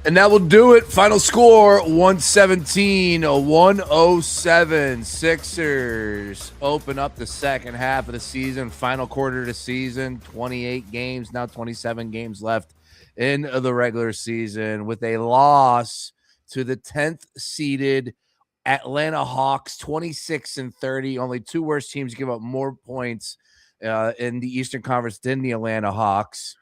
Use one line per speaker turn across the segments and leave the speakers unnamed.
And that will do it. Final score 117-107. Sixers open up the second half of the season, final quarter of the season, 28 games, now 27 games left in the regular season with a loss to the 10th seeded Atlanta Hawks, 26-30. Only two worst teams give up more points in the Eastern Conference than the Atlanta Hawks.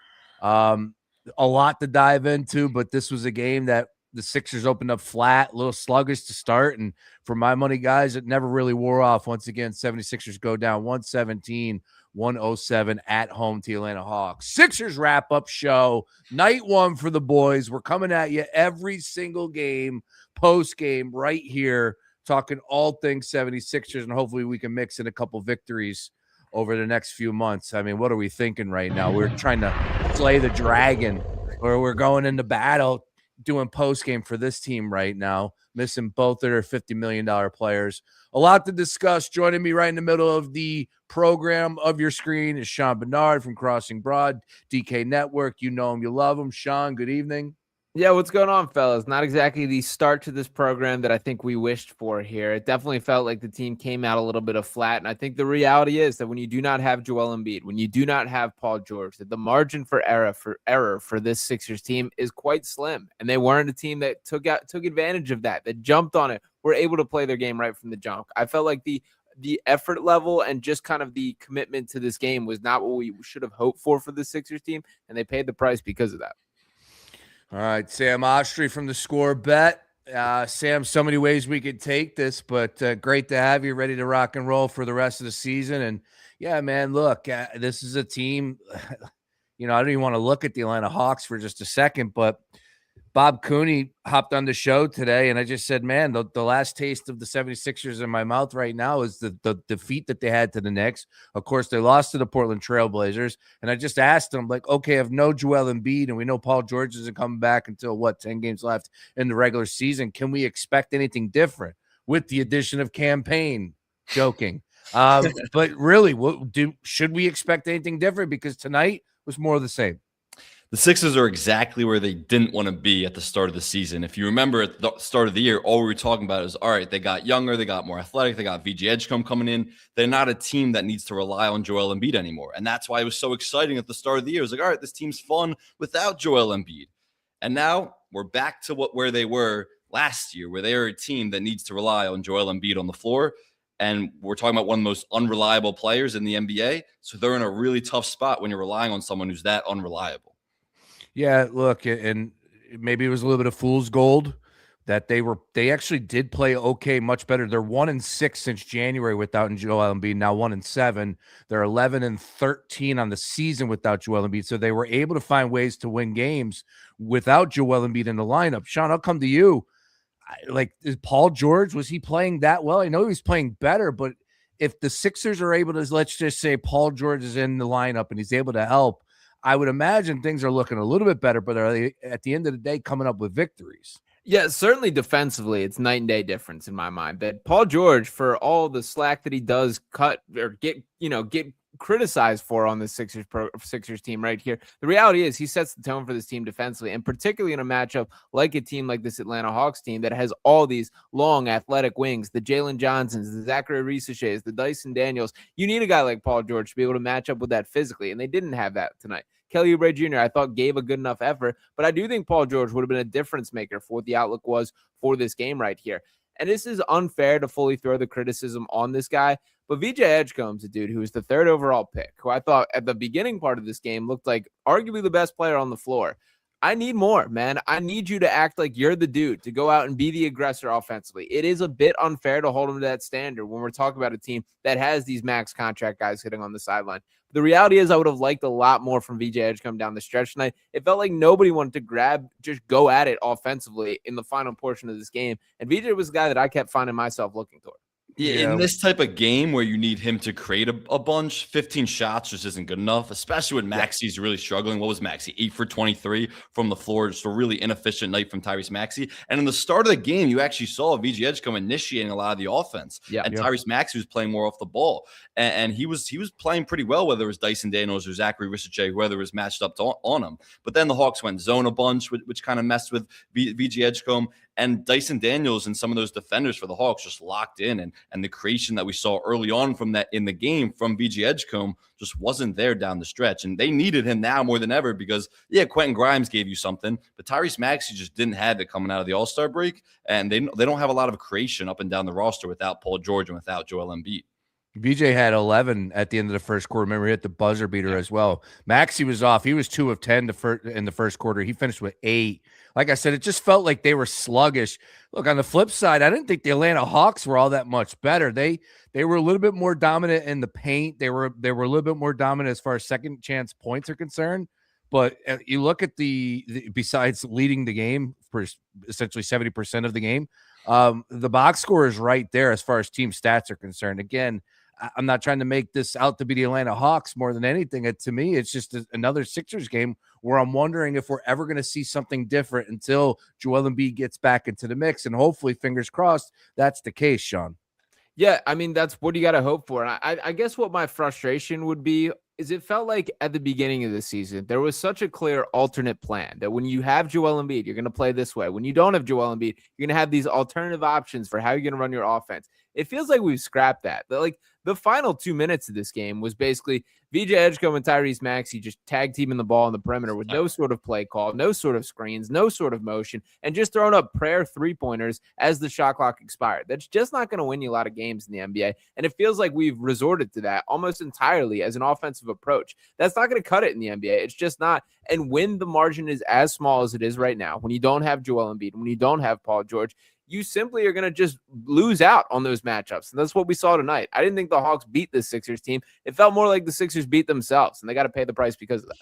A lot to dive into, but this was a game that the Sixers opened up flat, a little sluggish to start. And for my money, guys, it never really wore off. Once again, 76ers go down 117-107 at home to the Atlanta Hawks. Sixers wrap-up show, night one for the boys. We're coming at you every single game, post-game, right here, talking all things 76ers, and hopefully we can mix in a couple victories over the next few months. I mean, what are we thinking right now? We're trying to slay the dragon, or we're going into battle doing post game for this team right now, missing both of their $50 million players. A lot to discuss. Joining me right in the middle of the program of your screen is Sean Barnard from Crossing Broad, DK Network. You know him, you love him. Sean, good evening.
Yeah, what's going on, fellas? Not exactly the start to this program that I think we wished for here. It definitely felt like the team came out a little bit of flat, and I think the reality is that when you do not have Joel Embiid, when you do not have Paul George, that the margin for error for this Sixers team is quite slim, and they weren't a team that took advantage of that jumped on it, were able to play their game right from the jump. I felt like the effort level and just kind of the commitment to this game was not what we should have hoped for the Sixers team, and they paid the price because of that.
All right, Sam Oshtry from the Score Bet. Sam, so many ways we could take this, but great to have you ready to rock and roll for the rest of the season. And yeah, man, look, this is a team, I don't even want to look at the Atlanta Hawks for just a second, but Bob Cooney hopped on the show today, and I just said, man, the last taste of the 76ers in my mouth right now is the defeat that they had to the Knicks. Of course, they lost to the Portland Trailblazers, and I just asked him, like, okay, if no Joel Embiid, and we know Paul George isn't coming back until, 10 games left in the regular season, can we expect anything different with the addition of Campaign? Joking. But really, should we expect anything different? Because tonight was more of the same.
The Sixers are exactly where they didn't want to be at the start of the season. If you remember at the start of the year, all we were talking about is, all right, they got younger, they got more athletic, they got VJ Edgecombe coming in. They're not a team that needs to rely on Joel Embiid anymore. And that's why it was so exciting at the start of the year. It was like, all right, this team's fun without Joel Embiid. And now we're back to where they were last year, where they are a team that needs to rely on Joel Embiid on the floor. And we're talking about one of the most unreliable players in the NBA. So they're in a really tough spot when you're relying on someone who's that unreliable.
Yeah, look, and maybe it was a little bit of fool's gold that they actually did play okay, much better. They're 1-6 since January without Joel Embiid, now 1-7. They're 11-13 on the season without Joel Embiid. So they were able to find ways to win games without Joel Embiid in the lineup. Sean, I'll come to you. Is Paul George, was he playing that well? I know he was playing better, but if the Sixers are able to, let's just say Paul George is in the lineup and he's able to help, I would imagine things are looking a little bit better, but are they, at the end of the day, coming up with victories?
Yeah, certainly defensively, it's night and day difference in my mind. That Paul George, for all the slack that he does cut or get criticized for on the Sixers team right here, the reality is he sets the tone for this team defensively, and particularly in a matchup like a team like this Atlanta Hawks team that has all these long athletic wings, the Jalen Johnsons, the Zachary Risaches, the Dyson Daniels. You need a guy like Paul George to be able to match up with that physically, and they didn't have that tonight. Kelly Oubre Jr., I thought, gave a good enough effort, but I do think Paul George would have been a difference maker for what the outlook was for this game right here. And this is unfair to fully throw the criticism on this guy, but VJ Edgecombe's a dude who is the third overall pick, who I thought at the beginning part of this game looked like arguably the best player on the floor. I need more, man. I need you to act like you're the dude to go out and be the aggressor offensively. It is a bit unfair to hold him to that standard when we're talking about a team that has these max contract guys hitting on the sideline. The reality is I would have liked a lot more from VJ Edgecombe down the stretch tonight. It felt like nobody wanted to just go at it offensively in the final portion of this game. And VJ was the guy that I kept finding myself looking toward.
Yeah, in this type of game where you need him to create a bunch, 15 shots just isn't good enough, especially when Maxi's really struggling. What was Maxi? 8 for 23 from the floor. Just a really inefficient night from Tyrese Maxey. And in the start of the game, you actually saw VG Edgecombe initiating a lot of the offense. And Tyrese Maxey was playing more off the ball. And he was playing pretty well, whether it was Dyson Daniels or Zachary Risicek, whether it was matched up on him. But then the Hawks went zone a bunch, which kind of messed with VG Edgecombe. And Dyson Daniels and some of those defenders for the Hawks just locked in. And the creation that we saw early on from that in the game from VG Edgecombe just wasn't there down the stretch. And they needed him now more than ever because, Quentin Grimes gave you something, but Tyrese Maxey just didn't have it coming out of the All-Star break. And they don't have a lot of creation up and down the roster without Paul George and without Joel Embiid.
VJ had 11 at the end of the first quarter. Remember, he hit the buzzer beater as well. Maxey was off. He was 2 of 10 in the first quarter. He finished with 8. Like I said, it just felt like they were sluggish. Look, on the flip side, I didn't think the Atlanta Hawks were all that much better. They were a little bit more dominant in the paint. They were a little bit more dominant as far as second chance points are concerned. But you look at the besides leading the game for essentially 70% of the game, the box score is right there as far as team stats are concerned. Again, I'm not trying to make this out to be the Atlanta Hawks more than anything. To me, it's just another Sixers game where I'm wondering if we're ever going to see something different until Joel Embiid gets back into the mix. And hopefully, fingers crossed, that's the case, Sean.
Yeah, I mean, that's what you got to hope for. And I guess what my frustration would be is it felt like at the beginning of the season, there was such a clear alternate plan that when you have Joel Embiid, you're going to play this way. When you don't have Joel Embiid, you're going to have these alternative options for how you're going to run your offense. It feels like we've scrapped that. Like the final 2 minutes of this game was basically VJ Edgecombe and Tyrese Maxey just tag teaming the ball on the perimeter with no sort of play call, no sort of screens, no sort of motion, and just throwing up prayer 3-pointers as the shot clock expired. That's just not going to win you a lot of games in the NBA. And it feels like we've resorted to that almost entirely as an offensive approach. That's not going to cut it in the NBA. It's just not. And when the margin is as small as it is right now, when you don't have Joel Embiid, when you don't have Paul George, you simply are going to just lose out on those matchups. And that's what we saw tonight. I didn't think the Hawks beat this Sixers team. It felt more like the Sixers beat themselves, and they got to pay the price because of that.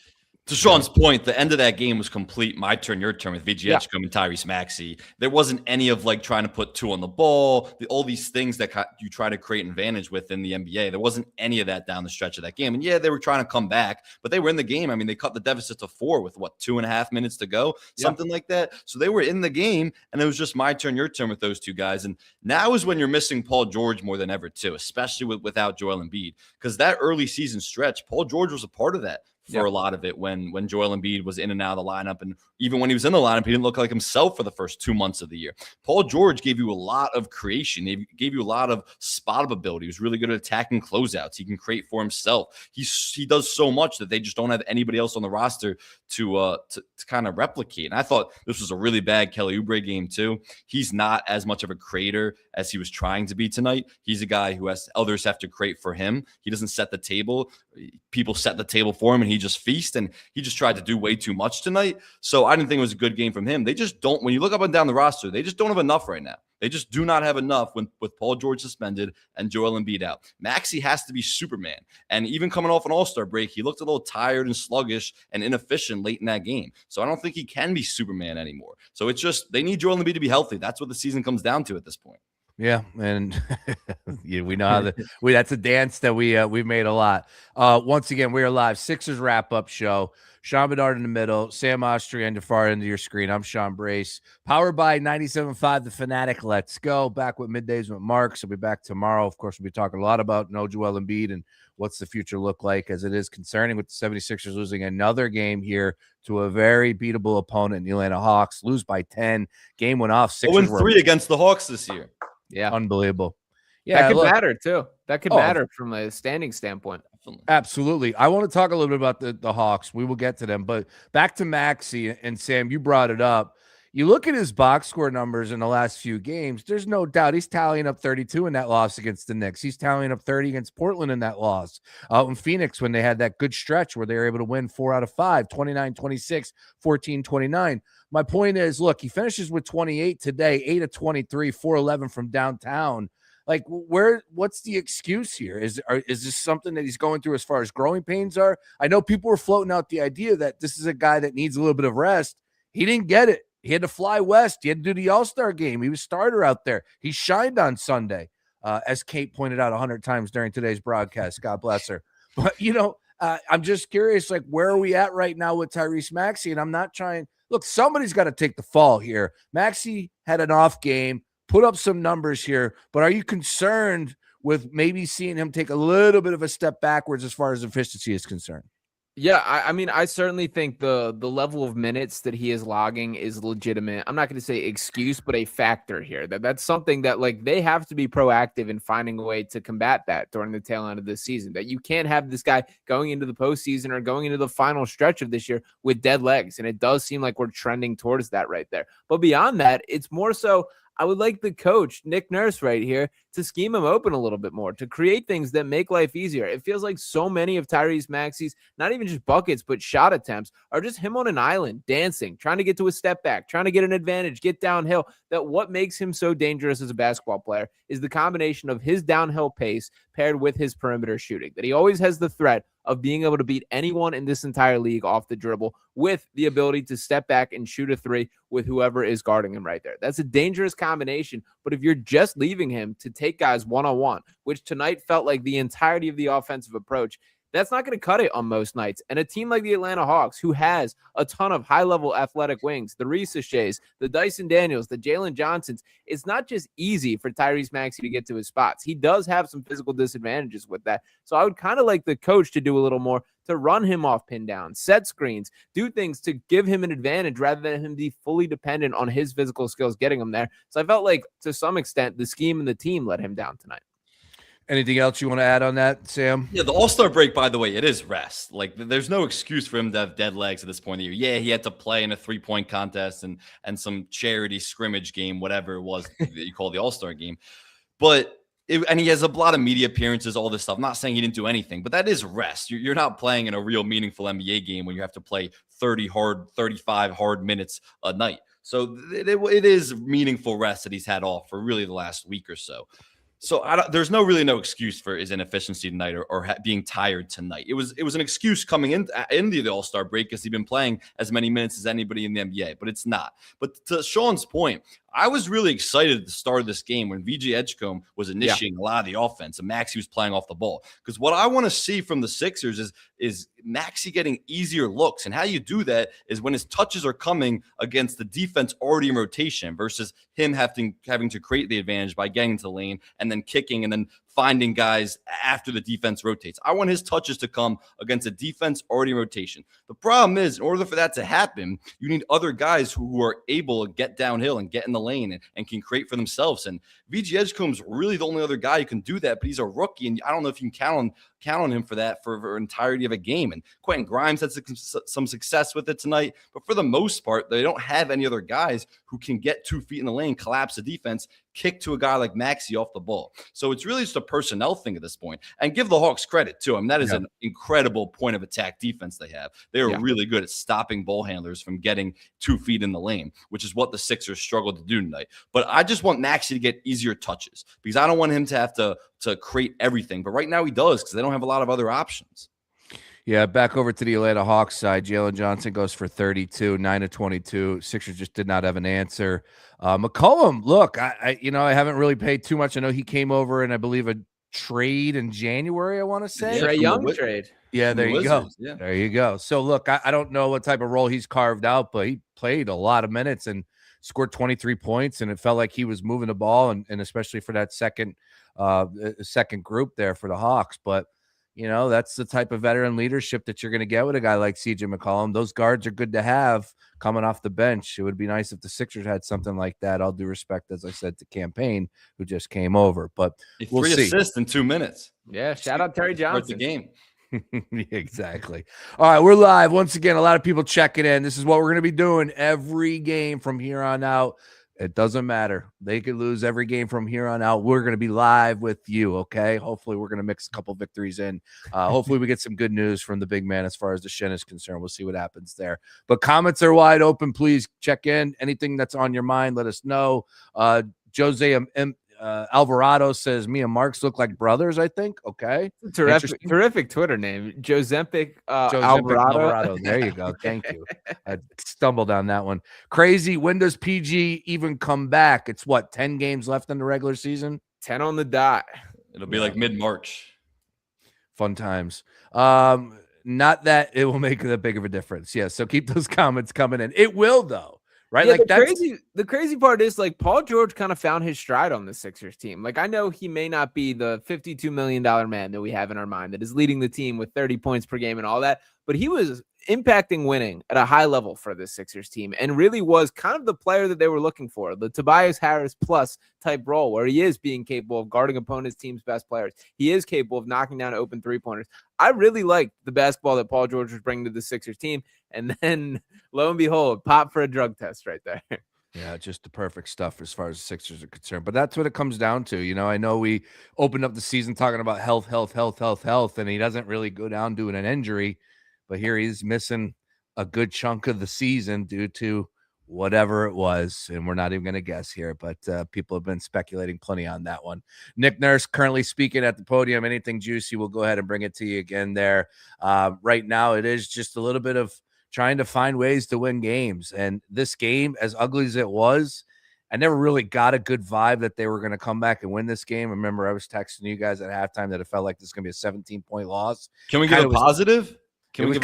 To Sean's point, the end of that game was complete my turn, your turn with VG Edgecombe and Tyrese Maxey. There wasn't any of like trying to put 2 on the ball, all these things that you try to create an advantage with in the NBA. There wasn't any of that down the stretch of that game. And they were trying to come back, but they were in the game. I mean, they cut the deficit to 4 with 2.5 minutes to go, something like that. So they were in the game, and it was just my turn, your turn with those 2 guys. And now is when you're missing Paul George more than ever too, especially without Joel Embiid, because that early season stretch, Paul George was a part of that. For a lot of it when Joel Embiid was in and out of the lineup. And even when he was in the lineup, he didn't look like himself for the first 2 months of the year. Paul George gave you a lot of creation. He gave you a lot of spot-up ability. He was really good at attacking closeouts. He can create for himself. He does so much that they just don't have anybody else on the roster to kind of replicate. And I thought this was a really bad Kelly Oubre game too. He's not as much of a creator as he was trying to be tonight. He's a guy who others have to create for him. He doesn't set the table. People set the table for him, and he just feast, and he just tried to do way too much tonight. So I didn't think it was a good game from him. They just don't, when you look up and down the roster, they just don't have enough right now. They just do not have enough with Paul George suspended and Joel Embiid out. Maxey has to be Superman. And even coming off an All-Star break, he looked a little tired and sluggish and inefficient late in that game. So I don't think he can be Superman anymore. So it's just, they need Joel Embiid to be healthy. That's what the season comes down to at this point.
Yeah, and we know how that's a dance that we've made a lot. Once again, we are live. Sixers wrap-up show. Sean Barnard in the middle, Sam Oshtry on the far end of your screen. I'm Sean Brace. Powered by 97.5 The Fanatic. Let's go. Back with Middays with Marks. I'll be back tomorrow. Of course, we'll be talking a lot about no Joel Embiid and what's the future look like, as it is concerning with the 76ers losing another game here to a very beatable opponent, the Atlanta Hawks. Lose by 10. Game went off.
0-3 against the Hawks this year.
Yeah. Unbelievable. Yeah,
that could matter too. That could matter from a standing standpoint.
Absolutely. I want to talk a little bit about the Hawks. We will get to them, but back to Maxey, and Sam, you brought it up. You look at his box score numbers in the last few games, there's no doubt he's tallying up 32 in that loss against the Knicks. He's tallying up 30 against Portland in that loss. Out in Phoenix, when they had that good stretch where they were able to win 4 out of 5, 29-26, 14-29. My point is, look, he finishes with 28 today, 8 of 23, 4-11 from downtown. Like, what's the excuse here? Is this something that he's going through as far as growing pains are? I know people were floating out the idea that this is a guy that needs a little bit of rest. He didn't get it. He had to fly west. He had to do the All-Star game. He was starter out there. He shined on Sunday. as Kate pointed out 100 times during today's broadcast. God bless her. But, I'm just curious, like, where are we at right now with Tyrese Maxey? And I'm not trying – look, somebody's got to take the fall here. Maxey had an off game, put up some numbers here, but are you concerned with maybe seeing him take a little bit of a step backwards as far as efficiency is concerned?
Yeah, I mean, I certainly think the level of minutes that he is logging is legitimate. I'm not going to say excuse, but a factor here. That's something that, like, they have to be proactive in finding a way to combat that during the tail end of this season. That you can't have this guy going into the postseason or going into the final stretch of this year with dead legs. And it does seem like we're trending towards that right there. But beyond that, it's more so I would like the coach, Nick Nurse, right here, to scheme him open a little bit more, to create things that make life easier. It feels like so many of Tyrese Maxey's, not even just buckets, but shot attempts, are just him on an island, dancing, trying to get to a step back, trying to get an advantage, get downhill. That what makes him so dangerous as a basketball player is the combination of his downhill pace paired with his perimeter shooting, that he always has the threat of being able to beat anyone in this entire league off the dribble with the ability to step back and shoot a three with whoever is guarding him right there. That's a dangerous combination, but if you're just leaving him to take guys one-on-one, which tonight felt like the entirety of the offensive approach, that's not going to cut it on most nights. And a team like the Atlanta Hawks, who has a ton of high-level athletic wings, the Reese Shays, the Dyson Daniels, the Jalen Johnsons, it's not just easy for Tyrese Maxey to get to his spots. He does have some physical disadvantages with that. So I would kind of like the coach to do a little more to run him off pin down, set screens, do things to give him an advantage rather than him be fully dependent on his physical skills getting him there. So I felt like, to some extent, the scheme and the team let him down tonight.
Anything else you want to add on that, Sam?
Yeah, the All-Star break, by the way, it is rest. Like, there's no excuse for him to have dead legs at this point of the year. Yeah, he had to play in a 3-point contest and some charity scrimmage game, whatever it was that you call the All-Star game. But and he has a lot of media appearances, all this stuff. I'm not saying he didn't do anything, but that is rest. You're not playing in a real meaningful NBA game when you have to play 35 hard minutes a night. So it is meaningful rest that he's had off for really the last week or so. So there's no excuse for his inefficiency tonight or being tired tonight. It was an excuse coming into the All-Star break because he'd been playing as many minutes as anybody in the NBA, but it's not. But to Sean's point, I was really excited at the start of this game when VJ Edgecombe was initiating a lot of the offense and Maxey was playing off the ball. Because what I want to see from the Sixers is Maxey getting easier looks. And how you do that is when his touches are coming against the defense already in rotation versus him having to create the advantage by getting into the lane and then kicking and then finding guys after the defense rotates. I want his touches to come against a defense already in rotation. The problem is, in order for that to happen, you need other guys who are able to get downhill and get in the lane and can create for themselves. And VJ Edgecombe's really the only other guy who can do that, but he's a rookie, and I don't know if you can count on him for that for entirety of a game. And Quentin Grimes had some success with it tonight, but for the most part, they don't have any other guys who can get 2 feet in the lane, collapse the defense, kick to a guy like Maxey off the ball. So it's really just a personnel thing at this point. And give the Hawks credit too. I mean, that is an incredible point of attack defense they have. They are really good at stopping ball handlers from getting 2 feet in the lane, which is what the Sixers struggled to do tonight. But I just want Maxey to get easier touches because I don't want him to have to create everything. But right now he does because they don't have a lot of other options.
Yeah, back over to the Atlanta Hawks side. Jalen Johnson goes for 32, 9 of 22. Sixers just did not have an answer. McCollum, look, I haven't really paid too much. I know he came over in, I believe, a trade in January, I want to say.
Trae Young trade.
Yeah, there you go. Yeah. There you go. So, look, I don't know what type of role he's carved out, but he played a lot of minutes and scored 23 points, and it felt like he was moving the ball, and especially for that second group there for the Hawks. But, that's the type of veteran leadership that you're going to get with a guy like CJ McCollum. Those guards are good to have coming off the bench. It would be nice if the Sixers had something like that. All due respect, as I said, to Campaign, who just came over. But we'll see.
3 assists in 2 minutes.
Yeah, shout out Terry Johnson.
The game.
Exactly. All right, we're live. Once again, a lot of people checking in. This is what we're going to be doing every game from here on out. It doesn't matter. They could lose every game from here on out. We're going to be live with you, okay? Hopefully, we're going to mix a couple victories in. Hopefully, we get some good news from the big man as far as the Shin is concerned. We'll see what happens there. But comments are wide open. Please check in. Anything that's on your mind, let us know. Jose Alvarado says, me and Marks look like brothers, I think. Okay.
Terrific Twitter name. Josephic Alvarado.
There you go. Thank you. I stumbled on that one. Crazy. When does PG even come back? It's 10 games left in the regular season?
10 on the dot.
It'll be like mid-March.
Fun times. Not that it will make that big of a difference. Yeah. So keep those comments coming in. It will though. Right.
Yeah,
like
the crazy part is like Paul George kind of found his stride on the Sixers team. Like I know he may not be the $52 million man that we have in our mind that is leading the team with 30 points per game and all that, but he was impacting winning at a high level for the Sixers team and really was kind of the player that they were looking for, the Tobias Harris plus type role where he is being capable of guarding opponents' team's best players. He is capable of knocking down open three-pointers. I really liked the basketball that Paul George was bringing to the Sixers team. And then lo and behold, pop for a drug test right there.
Yeah, just the perfect stuff as far as the Sixers are concerned. But that's what it comes down to. You know, I know we opened up the season talking about health, and he doesn't really go down doing an injury. But here he's missing a good chunk of the season due to whatever it was. And we're not even going to guess here, but people have been speculating plenty on that one. Nick Nurse currently speaking at the podium. Anything juicy, we'll go ahead and bring it to you again there. Right now, it is just a little bit of trying to find ways to win games. And this game, as ugly as it was, I never really got a good vibe that they were going to come back and win this game. Remember, I was texting you guys at halftime that it felt like this is going to be a 17-point loss.
Can we get a positive? It was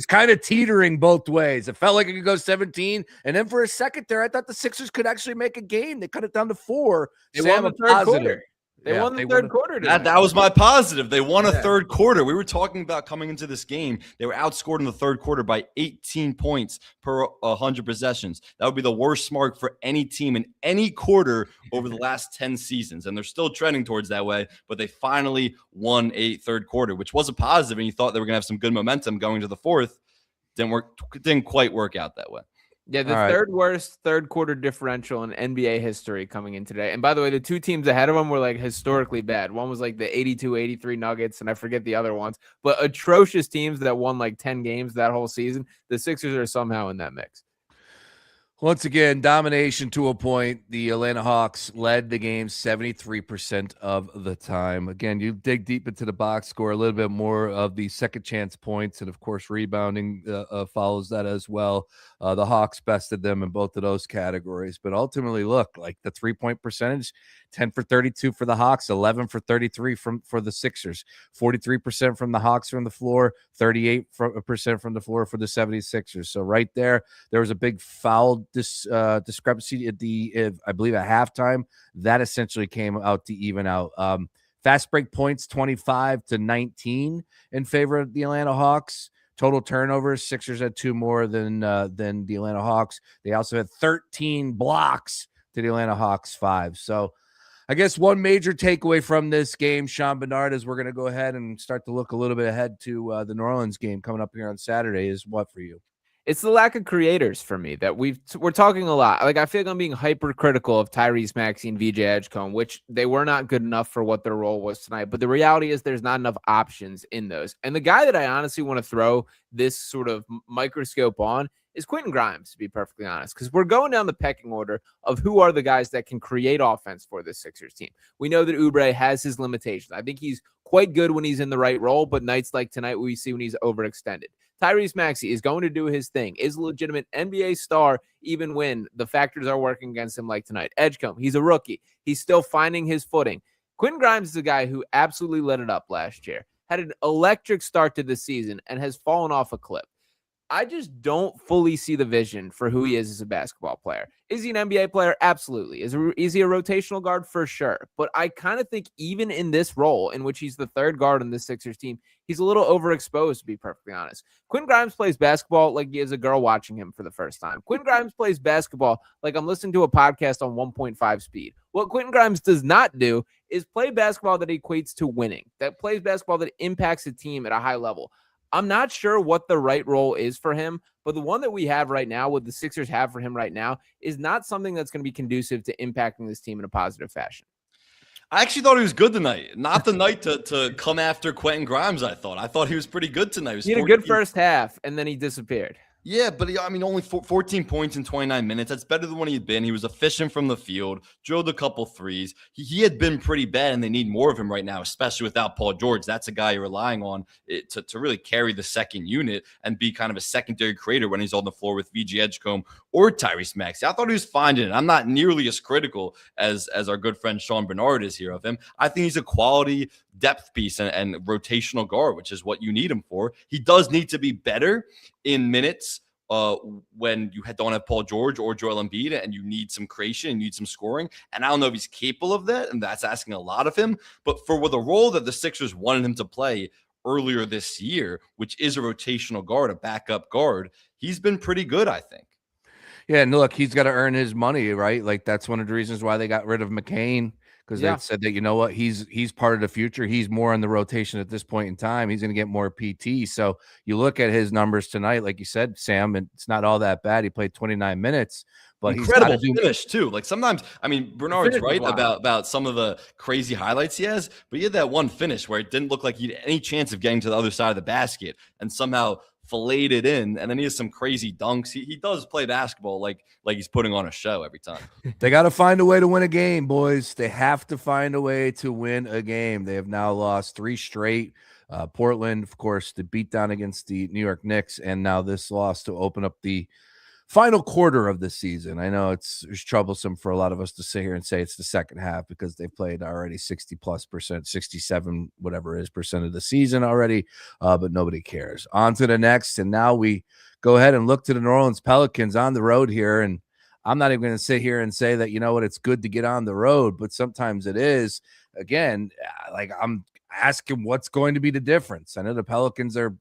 kind of teetering both ways. It felt like it could go 17, and then for a second there, I thought the Sixers could actually make a game. They cut it down to 4.
They won the third quarter. They won the third quarter.
That was my positive. They won a third quarter. We were talking about coming into this game. They were outscored in the third quarter by 18 points per 100 possessions. That would be the worst mark for any team in any quarter over the last 10 seasons. And they're still trending towards that way. But they finally won a third quarter, which was a positive. And you thought they were going to have some good momentum going to the fourth. Didn't quite work out that way.
Yeah, the third worst third quarter differential in NBA history coming in today. And by the way, the two teams ahead of them were like historically bad. One was like the 82-83 Nuggets, and I forget the other ones. But atrocious teams that won like 10 games that whole season. The Sixers are somehow in that mix.
Once again, domination to a point. The Atlanta Hawks led the game 73% of the time. Again, you dig deep into the box score, a little bit more of the second chance points, and of course, rebounding follows that as well. The Hawks bested them in both of those categories. But ultimately, look, like the 3-point percentage, 10 for 32 for the Hawks, 11 for 33 for the Sixers, 43% from the Hawks from the floor, 38% from the floor for the 76ers. So right there was a big foul discrepancy at I believe at halftime. That essentially came out to even out. Fast break points 25-19 in favor of the Atlanta Hawks. Total turnovers, Sixers had 2 more than the Atlanta Hawks. They also had 13 blocks to the Atlanta Hawks 5. So I guess one major takeaway from this game, Sean Barnard, is we're going to go ahead and start to look a little bit ahead to the New Orleans game coming up here on Saturday. Is what for you?
It's the lack of creators for me that we're talking a lot. Like I feel like I'm being hypercritical of Tyrese Maxey and VJ Edgecombe, which they were not good enough for what their role was tonight. But the reality is there's not enough options in those. And the guy that I honestly want to throw this sort of microscope on is Quentin Grimes, to be perfectly honest, because we're going down the pecking order of who are the guys that can create offense for this Sixers team. We know that Oubre has his limitations. I think he's quite good when he's in the right role, but nights like tonight we see when he's overextended. Tyrese Maxey is going to do his thing, is a legitimate NBA star, even when the factors are working against him like tonight. Edgecombe, he's a rookie. He's still finding his footing. Quentin Grimes is a guy who absolutely lit it up last year, had an electric start to the season, and has fallen off a cliff. I just don't fully see the vision for who he is as a basketball player. Is he an NBA player? Absolutely. Is he a rotational guard? For sure. But I kind of think even in this role in which he's the third guard on the Sixers team, he's a little overexposed, to be perfectly honest. Quentin Grimes plays basketball like he is a girl watching him for the first time. Quentin Grimes plays basketball like I'm listening to a podcast on 1.5 speed. What Quentin Grimes does not do is play basketball that equates to winning, that plays basketball that impacts a team at a high level. I'm not sure what the right role is for him, but the one that we have right now, what the Sixers have for him right now, is not something that's going to be conducive to impacting this team in a positive fashion.
I actually thought he was good tonight. Not the night to come after Quentin Grimes, I thought. I thought he was pretty good tonight.
He had a good first half, and then he disappeared.
Yeah, but I mean, only 14 points in 29 minutes. That's better than when he'd been. He was efficient from the field, drilled a couple threes. He had been pretty bad, and they need more of him right now, especially without Paul George. That's a guy you're relying on to really carry the second unit and be kind of a secondary creator when he's on the floor with VG Edgecombe or Tyrese Maxey. I thought he was finding it. I'm not nearly as critical as our good friend Sean Barnard is here of him. I think he's a quality depth piece and rotational guard, which is what you need him for. He does need to be better in minutes when you don't have Paul George or Joel Embiid and you need some creation, and you need some scoring. And I don't know if he's capable of that, and that's asking a lot of him. But for the role that the Sixers wanted him to play earlier this year, which is a rotational guard, a backup guard, he's been pretty good, I think.
Yeah, and look, he's got to earn his money, right? Like that's one of the reasons why they got rid of McCain, because they said that, you know what, he's part of the future. He's more in the rotation at this point in time. He's going to get more PT. So you look at his numbers tonight, like you said, Sam, and it's not all that bad. He played 29 minutes, but
incredible finish too. Like sometimes, I mean, Bernard's right about some of the crazy highlights he has, but he had that one finish where it didn't look like he had any chance of getting to the other side of the basket, and somehow filleted in, and then he has some crazy dunks. He does play basketball like he's putting on a show every time.
They got to find a way to win a game, boys. They have to find a way to win a game. They have now lost 3 straight. Portland, of course, the beatdown against the New York Knicks, and now this loss to open up the final quarter of the season. I know it's troublesome for a lot of us to sit here and say it's the second half because they've played already 60+%, 67, whatever it is, percent of the season already, but nobody cares. On to the next, and now we go ahead and look to the New Orleans Pelicans on the road here, and I'm not even going to sit here and say that, you know what, it's good to get on the road, but sometimes it is. Again, like I'm asking what's going to be the difference. I know the Pelicans are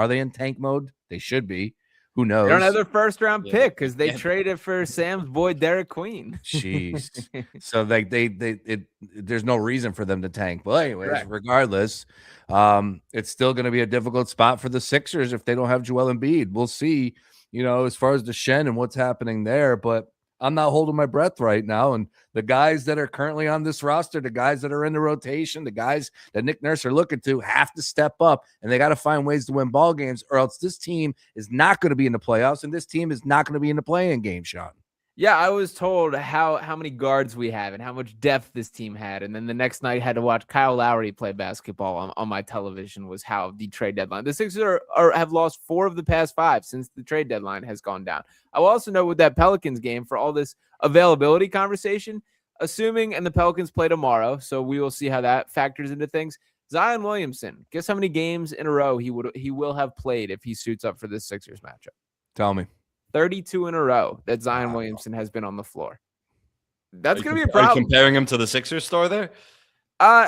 they in tank mode? They should be. Who knows?
They don't have their first round pick because they traded for Sam's boy Derek Queen.
Jeez. So like there's no reason for them to tank. But anyways, regardless, it's still going to be a difficult spot for the Sixers if they don't have Joel Embiid. We'll see, you know, as far as the Shen and what's happening there. But I'm not holding my breath right now. And the guys that are currently on this roster, the guys that are in the rotation, the guys that Nick Nurse are looking to have to step up, and they got to find ways to win ball games, or else this team is not going to be in the playoffs, and this team is not going to be in the play-in game, Sean.
Yeah, I was told how many guards we have and how much depth this team had. And then the next night had to watch Kyle Lowry play basketball on my television was how the trade deadline. The Sixers have lost 4 of the past 5 since the trade deadline has gone down. I will also note with that Pelicans game, for all this availability conversation, assuming and the Pelicans play tomorrow, so we will see how that factors into things. Zion Williamson, guess how many games in a row he will have played if he suits up for this Sixers matchup?
Tell me.
32 in a row that Zion Williamson has been on the floor. That's going to be a problem.
Are you comparing him to the Sixers star there?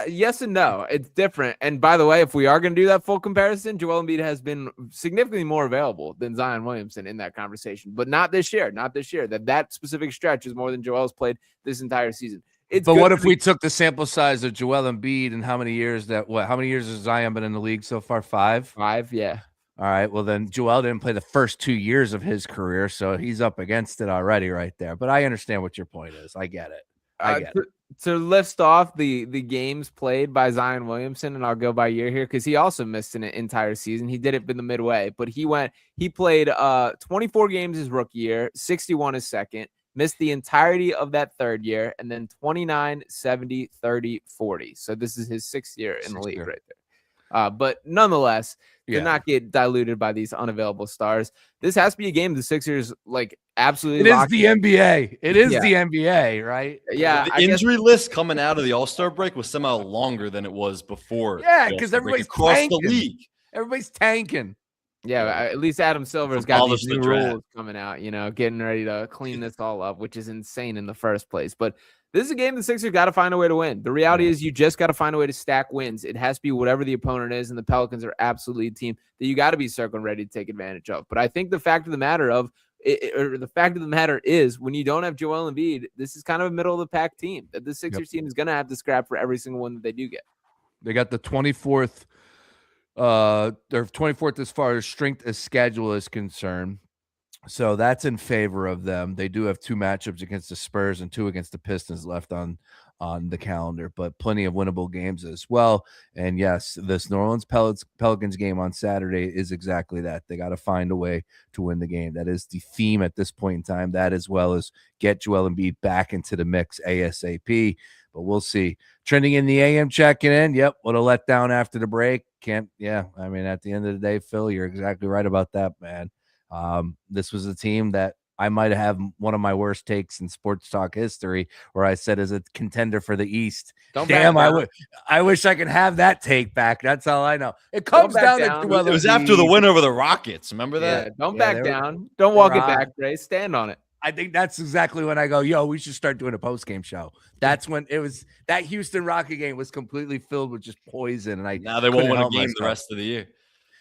Yes and no. It's different. And by the way, if we are going to do that full comparison, Joel Embiid has been significantly more available than Zion Williamson in that conversation, but not this year. Not this year. That specific stretch is more than Joel's played this entire season.
But what if we took the sample size of Joel Embiid and how many years has Zion been in the league so far? 5?
5, yeah.
All right, well, then Joel didn't play the first 2 years of his career, so he's up against it already right there. But I understand what your point is. I get it.
To list off the games played by Zion Williamson, and I'll go by year here because he also missed an entire season. He did it in the midway, but he played 24 games his rookie year, 61 his second, missed the entirety of that third year, and then 29, 70, 30, 40. So this is his 6th year in the league right there. But nonetheless, to not get diluted by these unavailable stars, this has to be a game the Sixers like absolutely.
It is the NBA. It is the NBA, right?
Yeah. The injury list coming out of the All-Star break was somehow longer than it was before.
Yeah, because everybody's
across
tanking.
the league.
Everybody's tanking.
Yeah, at least Adam Silver's got these new rules coming out, you know, getting ready to clean this all up, which is insane in the first place. But this is a game the Sixers got to find a way to win. The reality is you just got to find a way to stack wins. It has to be whatever the opponent is, and the Pelicans are absolutely a team that you got to be circling ready to take advantage of. But I think the fact of the matter is when you don't have Joel Embiid, this is kind of a middle-of-the-pack team that the Sixers team is going to have to scrap for every single one that they do get.
They got the 24th. They're 24th as far as strength of schedule is concerned. So that's in favor of them. They do have 2 matchups against the Spurs and 2 against the Pistons left on the calendar, but plenty of winnable games as well. And yes, this New Orleans Pelicans game on Saturday is exactly that. They got to find a way to win the game. That is the theme at this point in time. That, as well as get Joel Embiid back into the mix ASAP. But we'll see. Trending in the AM, checking in. Yep, what a letdown after the break. Yeah, I mean, at the end of the day, Phil, you're exactly right about that, man. This was a team that I might have one of my worst takes in sports talk history, where I said as a contender for the East. Damn, I wish I could have that take back. That's all I know. It comes down to
it was after the win over the Rockets. Remember that?
Yeah, don't back down. Don't walk it back, Ray. Stand on it.
I think that's exactly when I go, yo, we should start doing a post-game show. That's when it was that Houston Rocket game was completely filled with just poison. And
now they won't win a game the rest of the year.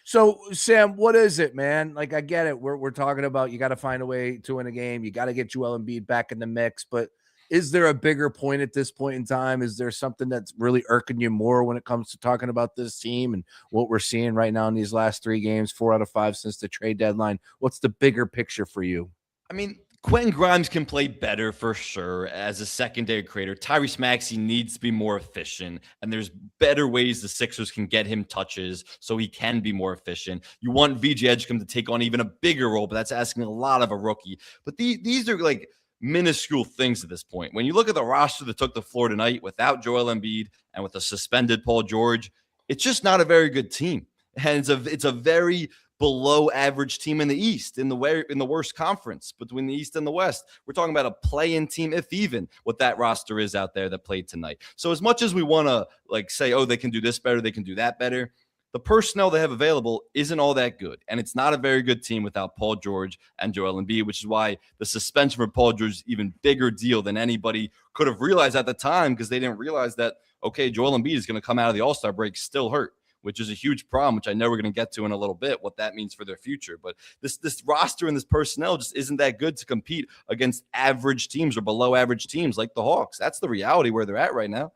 So, Sam, what is it, man? Like, I get it. We're talking about you got to find a way to win a game. You got to get Joel Embiid back in the mix. But is there a bigger point at this point in time? Is there something that's really irking you more when it comes to talking about this team and what we're seeing right now in these last 3 games, 4 out of 5 since the trade deadline? What's the bigger picture for you?
I mean, Quentin Grimes can play better for sure as a secondary creator. Tyrese Maxey needs to be more efficient, and there's better ways the Sixers can get him touches so he can be more efficient. You want VJ Edgecombe to take on even a bigger role, but that's asking a lot of a rookie. But these are like minuscule things at this point. When you look at the roster that took the floor tonight without Joel Embiid and with a suspended Paul George, it's just not a very good team. And it's a very below average team in the East, in the worst conference between the East and the West. We're talking about a play-in team, if even, what that roster is out there that played tonight. So as much as we want to like say, oh, they can do this better, they can do that better, the personnel they have available isn't all that good. And it's not a very good team without Paul George and Joel Embiid, which is why the suspension for Paul George is even bigger deal than anybody could have realized at the time, because they didn't realize that, okay, Joel Embiid is going to come out of the All-Star break still hurt, which is a huge problem, which I know we're going to get to in a little bit, what that means for their future. But this roster and this personnel just isn't that good to compete against average teams or below average teams like the Hawks. That's the reality where they're at right now.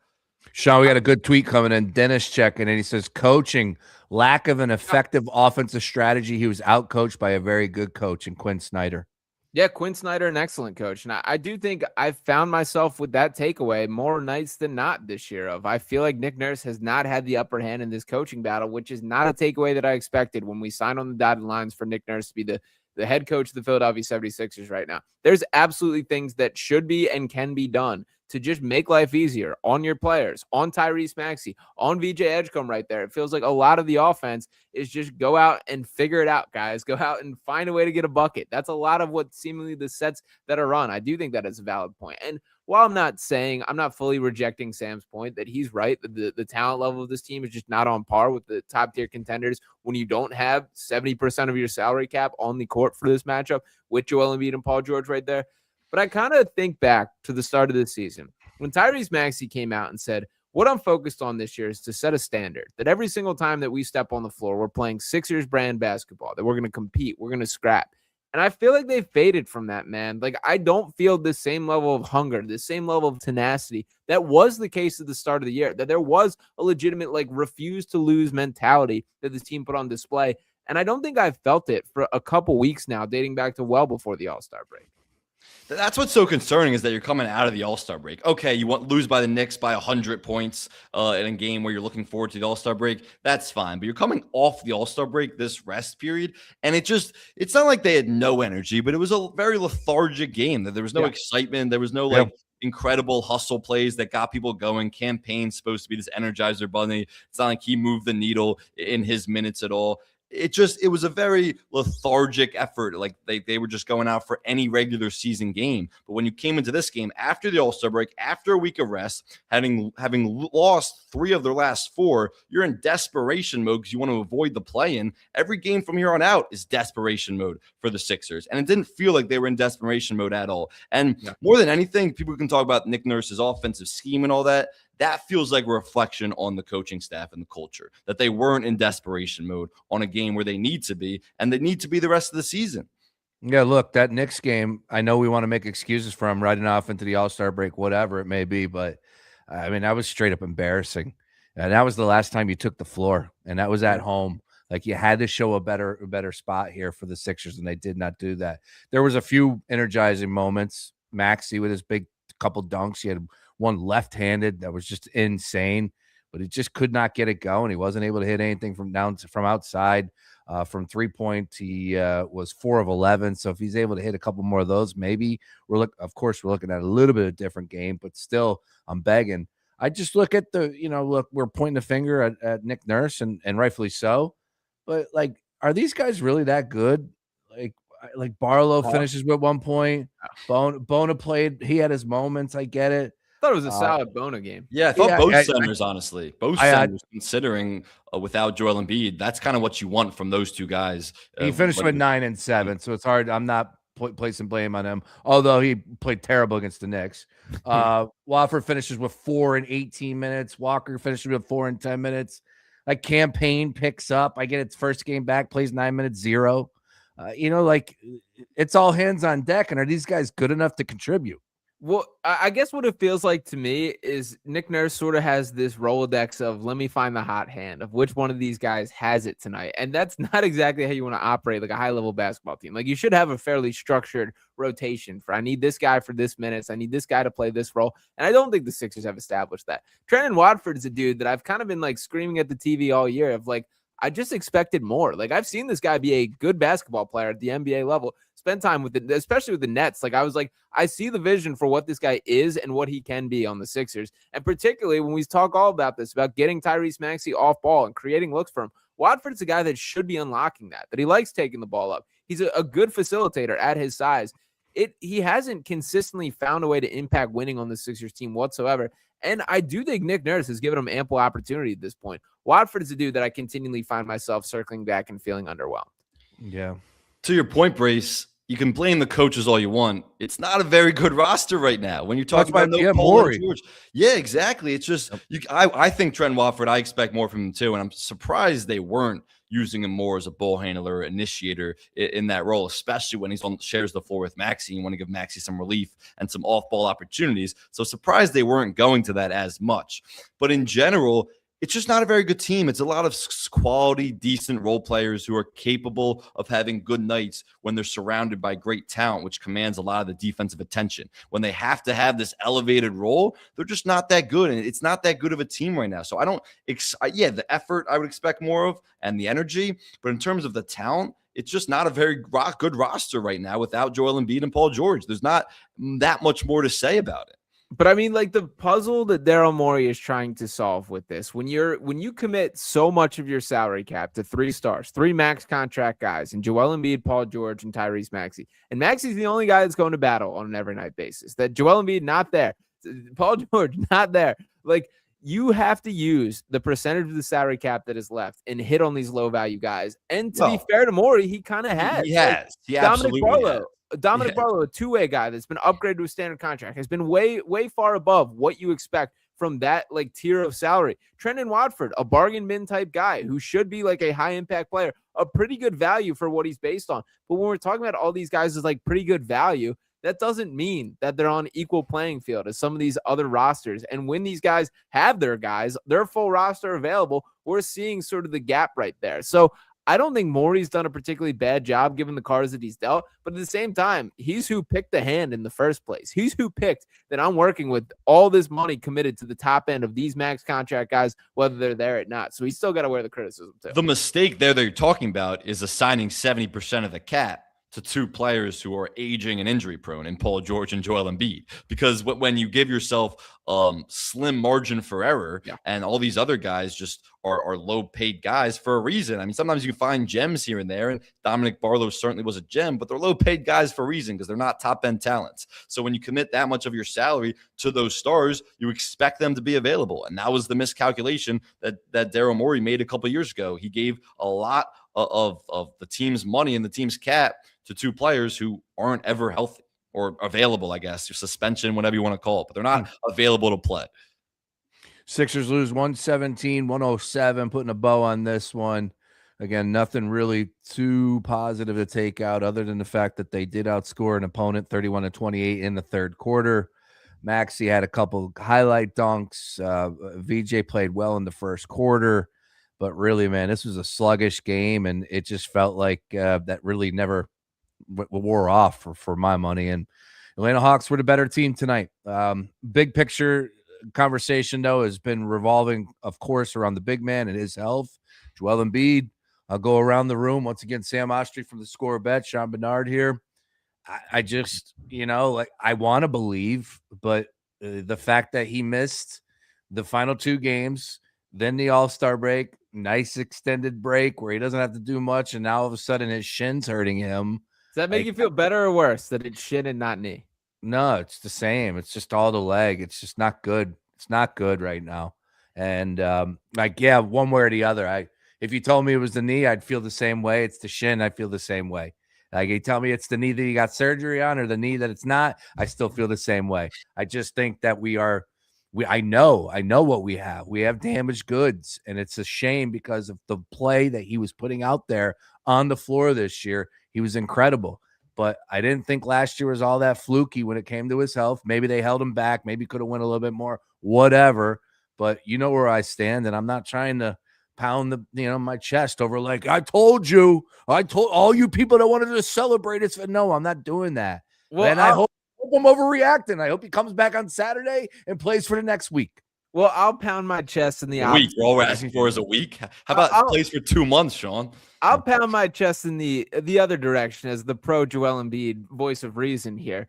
Sean, we got a good tweet coming in. Dennis checking in. He says, coaching, lack of an effective offensive strategy. He was outcoached by a very good coach in Quinn Snyder.
Yeah, Quinn Snyder, an excellent coach. And I do think I've found myself with that takeaway more nights than not this year. I feel like Nick Nurse has not had the upper hand in this coaching battle, which is not a takeaway that I expected when we signed on the dotted lines for Nick Nurse to be the head coach of the Philadelphia 76ers right now. There's absolutely things that should be and can be done to just make life easier on your players, on Tyrese Maxey, on VJ Edgecombe right there. It feels like a lot of the offense is just go out and figure it out, guys. Go out and find a way to get a bucket. That's a lot of what seemingly the sets that are run. I do think that is a valid point. And while I'm not fully rejecting Sam's point that he's right, the talent level of this team is just not on par with the top tier contenders when you don't have 70% of your salary cap on the court for this matchup with Joel Embiid and Paul George right there. But I kind of think back to the start of this season when Tyrese Maxey came out and said, what I'm focused on this year is to set a standard that every single time that we step on the floor, we're playing Sixers brand basketball, that we're going to compete, we're going to scrap. And I feel like they faded from that, man. Like, I don't feel the same level of hunger, the same level of tenacity that was the case at the start of the year, that there was a legitimate, like, refuse to lose mentality that this team put on display. And I don't think I've felt it for a couple weeks now, dating back to well before the All-Star break.
That's what's so concerning is that you're coming out of the All-Star break. Okay, you want lose by the Knicks by 100 points in a game where you're looking forward to the All-Star break. That's fine. But you're coming off the All-Star break, this rest period, and it's not like they had no energy, but it was a very lethargic game. That there was no excitement. There was no incredible hustle plays that got people going. Campaign's supposed to be this energizer bunny. It's not like he moved the needle in his minutes at all. It was a very lethargic effort. Like they were just going out for any regular season game. But when you came into this game after the All-Star break, after a week of rest, having lost 3 of their last 4, you're in desperation mode because you want to avoid the play-in. Every game from here on out is desperation mode for the Sixers. And it didn't feel like they were in desperation mode at all. And more than anything, people can talk about Nick Nurse's offensive scheme and all that. That feels like a reflection on the coaching staff and the culture, that they weren't in desperation mode on a game where they need to be, and they need to be the rest of the season.
Yeah, look, that Knicks game, I know we want to make excuses for them riding off into the All-Star break, whatever it may be, but I mean, that was straight up embarrassing. And that was the last time you took the floor, and that was at home. Like you had to show a better spot here for the Sixers, and they did not do that. There was a few energizing moments. Maxey with his big couple dunks. He had one left-handed that was just insane, but he just could not get it going. He wasn't able to hit anything from outside. From 3-point, he was 4 of 11. So if he's able to hit a couple more of those, maybe we're looking at a little bit of different game, but still I'm begging. I just look at we're pointing the finger at Nick Nurse and rightfully so, but like, are these guys really that good? Like Barlow finishes with 1 point. Bona played. He had his moments. I get it.
I thought it was a solid Bona game.
Yeah, I thought both centers, honestly. Both centers, considering without Joel Embiid, that's kind of what you want from those two guys.
He finished with 9 and 7, so it's hard. I'm not placing blame on him, although he played terrible against the Knicks. Wofford finishes with 4 in 18 minutes. Walker finishes with 4 in 10 minutes. Like Campaign picks up. I get its first game back, plays 9 minutes, 0. Like it's all hands on deck. And are these guys good enough to contribute?
Well, I guess what it feels like to me is Nick Nurse sort of has this Rolodex of let me find the hot hand of which one of these guys has it tonight. And that's not exactly how you want to operate like a high-level basketball team. Like you should have a fairly structured rotation for I need this guy for this minutes. I need this guy to play this role. And I don't think the Sixers have established that. Trendon Watford is a dude that I've kind of been like screaming at the TV all year of like, I just expected more. Like I've seen this guy be a good basketball player at the NBA level, spend time with it, especially with the Nets. Like I was like, I see the vision for what this guy is and what he can be on the Sixers. And particularly when we talk all about this, about getting Tyrese Maxey off ball and creating looks for him, Watford's a guy that should be unlocking that he likes taking the ball up. He's a good facilitator at his size. He hasn't consistently found a way to impact winning on the Sixers team whatsoever. And I do think Nick Nurse has given him ample opportunity at this point. Watford is a dude that I continually find myself circling back and feeling underwhelmed.
Yeah.
To your point, Brace, you can blame the coaches all you want. It's not a very good roster right now. When you're talking about Paul and George. Yeah, exactly. It's just I think Trent Watford, I expect more from him too. And I'm surprised they weren't using him more as a ball handler, initiator in that role, especially when shares the floor with Maxey. You want to give Maxey some relief and some off-ball opportunities. So surprised they weren't going to that as much. But in general, it's just not a very good team. It's a lot of quality, decent role players who are capable of having good nights when they're surrounded by great talent, which commands a lot of the defensive attention. When they have to have this elevated role, they're just not that good. And it's not that good of a team right now. So I don't, the effort I would expect more of and the energy. But in terms of the talent, it's just not a very good roster right now without Joel Embiid and Paul George. There's not that much more to say about it.
But I mean, like the puzzle that Daryl Morey is trying to solve with this, when you commit so much of your salary cap to 3 stars, 3 max contract guys, and Joel Embiid, Paul George, and Tyrese Maxey, and Maxey's the only guy that's going to battle on an every night basis. That Joel Embiid not there, Paul George not there. Like you have to use the percentage of the salary cap that is left and hit on these low value guys. And to be fair to Morey, he kind of has.
He has. He absolutely has.
Dominic Barlow, a 2-way guy that's been upgraded to a standard contract, has been way, way far above what you expect from that like tier of salary. Trendon Watford, a bargain bin type guy who should be like a high impact player, a pretty good value for what he's based on. But when we're talking about all these guys as like pretty good value, that doesn't mean that they're on equal playing field as some of these other rosters. And when these guys have their guys, their full roster available, we're seeing sort of the gap right there. So I don't think Morey's done a particularly bad job given the cards that he's dealt, but at the same time, he's who picked the hand in the first place. He's who picked that I'm working with all this money committed to the top end of these max contract guys, whether they're there or not. So he's still got to wear the criticism too.
The mistake there that you're talking about is assigning 70% of the cap to 2 players who are aging and injury prone in Paul George and Joel Embiid. Because when you give yourself slim margin for error and all these other guys just are low paid guys for a reason. I mean, sometimes you can find gems here and there, and Dominic Barlow certainly was a gem, but they're low paid guys for a reason because they're not top end talents. So when you commit that much of your salary to those stars, you expect them to be available. And that was the miscalculation that Daryl Morey made a couple of years ago. He gave a lot of the team's money and the team's cap to 2 players who aren't ever healthy or available, I guess, or suspension, whatever you want to call it, but they're not available to play.
Sixers lose 117-107, putting a bow on this one. Again, nothing really too positive to take out other than the fact that they did outscore an opponent 31-28 in the third quarter. Maxey had a couple highlight dunks. VJ played well in the first quarter. But really, man, this was a sluggish game, and it just felt like that really never wore off for my money. And Atlanta Hawks were the better team tonight. Big picture conversation, though, has been revolving, of course, around the big man and his health. Joel Embiid. I'll go around the room. Once again, Sam Oshtry from the Score Bet, Sean Barnard here. I just, like I want to believe, but the fact that he missed the final 2 games, then the All-Star break, nice extended break where he doesn't have to do much, and now all of a sudden his shin's hurting him.
Does that make you feel better or worse that it's shin and not knee?
No, it's the same. It's just all the leg. It's just not good. It's not good right now. And one way or the other. If you told me it was the knee, I'd feel the same way. It's the shin, I feel the same way. Like you tell me it's the knee that you got surgery on or the knee that it's not, I still feel the same way. I just think that I know what we have. We have damaged goods, and it's a shame because of the play that he was putting out there on the floor this year. He was incredible, but I didn't think last year was all that fluky when it came to his health. Maybe they held him back. Maybe could have went a little bit more, whatever. But you know where I stand, and I'm not trying to pound my chest over like, I told all you people that wanted to celebrate it. No, I'm not doing that. Well, and I hope I'm overreacting. I hope he comes back on Saturday and plays for the next week.
Well, I'll pound my chest in the
week. All we're asking for is a week. How about plays for 2 months, Sean?
I'll pound my chest in the other direction as the pro Joel Embiid voice of reason here.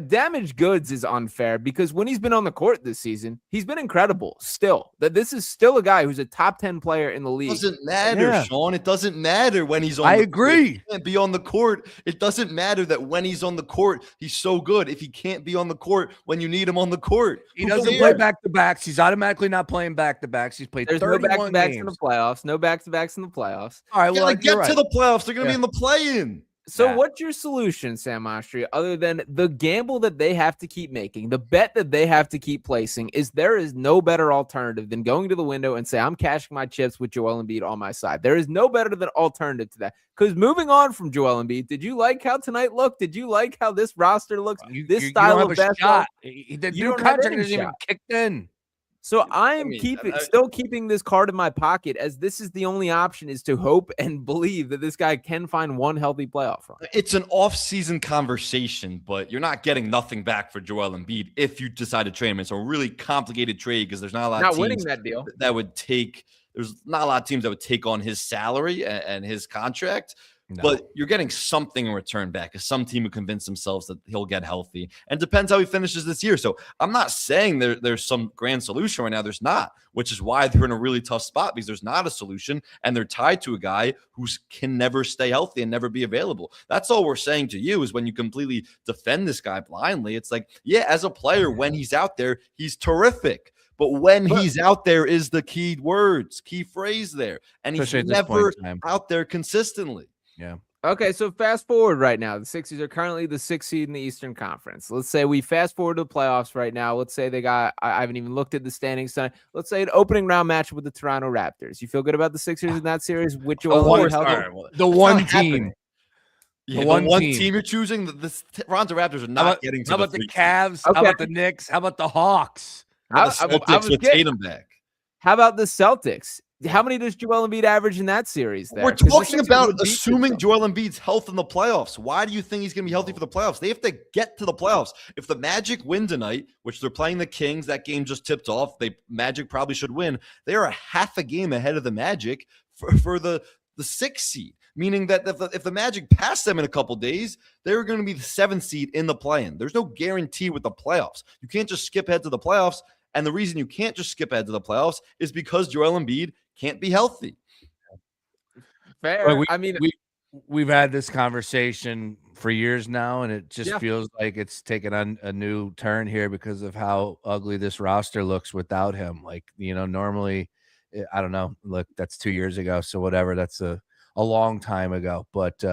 Damaged goods is unfair because when he's been on the court this season, he's been incredible still. That this is still a guy who's a top 10 player in the league.
It doesn't matter, Sean. It doesn't matter when he's on
I agree.
He can't be on the court. It doesn't matter that when he's on the court, he's so good. If he can't be on the court when you need him on the court.
He doesn't play back-to-backs. He's automatically not playing back-to-backs. He's played 31
no back-to-backs
games.
in the playoffs. No back-to-backs in the playoffs.
All right, well,
get to the playoffs. They're going to be in the play-in.
So what's your solution, Sam Oshtry, other than the gamble that they have to keep making, the bet that they have to keep placing, there is no better alternative than going to the window and say, I'm cashing my chips with Joel Embiid on my side. There is no better than alternative to that. Because moving on from Joel Embiid, did you like how tonight looked? Did you like how this roster looks? This style of basketball?
The new contract isn't even kicked in.
So I am still keeping this card in my pocket as this is the only option is to hope and believe that this guy can find one healthy playoff run.
It's an off-season conversation, but you're not getting nothing back for Joel Embiid if you decide to trade him. It's a really complicated trade because there's not a lot of teams
winning that deal
that would take. There's not a lot of teams that would take on his salary and his contract. No. But you're getting something in return back. Because some team who convince themselves that he'll get healthy, and depends how he finishes this year. So I'm not saying there's some grand solution right now. There's not, which is why they're in a really tough spot because there's not a solution, and they're tied to a guy who can never stay healthy and never be available. That's all we're saying to you is when you completely defend this guy blindly, it's like, yeah, as a player, when he's out there, he's terrific. But when he's out there is the key phrase there, and he's never out there consistently.
Yeah.
Okay, so fast forward right now. The Sixers are currently the 6th seed in the Eastern Conference. Let's say we fast forward to the playoffs right now. Let's say I haven't even looked at the standings tonight. Let's say an opening round match with the Toronto Raptors. You feel good about the Sixers in that series?
The one team.
Yeah, the one team you're choosing. The Toronto Raptors are not getting to
How about the Cavs? Okay. How about the Knicks? How about the Hawks?
How about the Celtics with Tatum back?
How about the Celtics? How many does Joel Embiid average in that series?
We're talking about assuming Joel Embiid's health in the playoffs. Why do you think he's going to be healthy for the playoffs? They have to get to the playoffs. If the Magic win tonight, which they're playing the Kings, that game just tipped off. Magic probably should win. They are a half a game ahead of the Magic for the 6th seed, meaning that if the Magic pass them in a couple days, they're going to be the 7th seed in the play-in. There's no guarantee with the playoffs. You can't just skip ahead to the playoffs. And the reason you can't just skip ahead to the playoffs is because Joel Embiid can't be healthy.
Fair.
Well, we've had this conversation for years now, and it just feels like it's taken on a new turn here because of how ugly this roster looks without him. Like, normally, I don't know. Look, that's 2 years ago, so whatever. That's a long time ago, but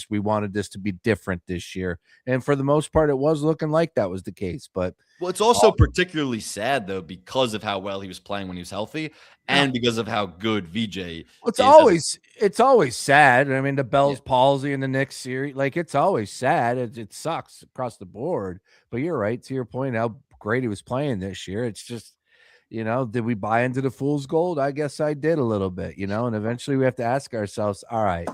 we wanted this to be different this year, and for the most part, it was looking like that was the case. But
it's also particularly sad though because of how well he was playing when he was healthy, and because of how good VJ.
It's always sad. I mean, the Bell's palsy in the Knicks series, like it's always sad. It sucks across the board. But you're right to your point how great he was playing this year. It's just Did we buy into the fool's gold? I guess I did a little bit, and eventually we have to ask ourselves, all right,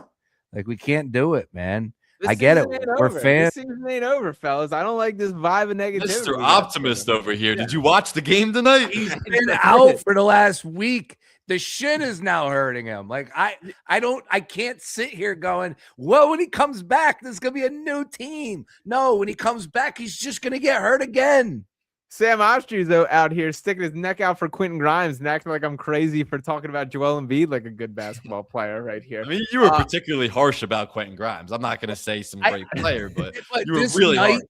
like we can't do it, man. I get it. We're fans.
This season ain't over, fellas. I don't like this vibe of negativity.
Mr. Optimist over here. Did you watch the game tonight?
He's been out for the last week. The shin is now hurting him. Like I can't sit here going, well, when he comes back, there's gonna be a new team. No, when he comes back, he's just gonna get hurt again.
Sam Oshtry, though, out here sticking his neck out for Quentin Grimes and acting like I'm crazy for talking about Joel Embiid like a good basketball player right here.
I mean, you were particularly harsh about Quentin Grimes. I'm not going to say some great player, but you were really harsh.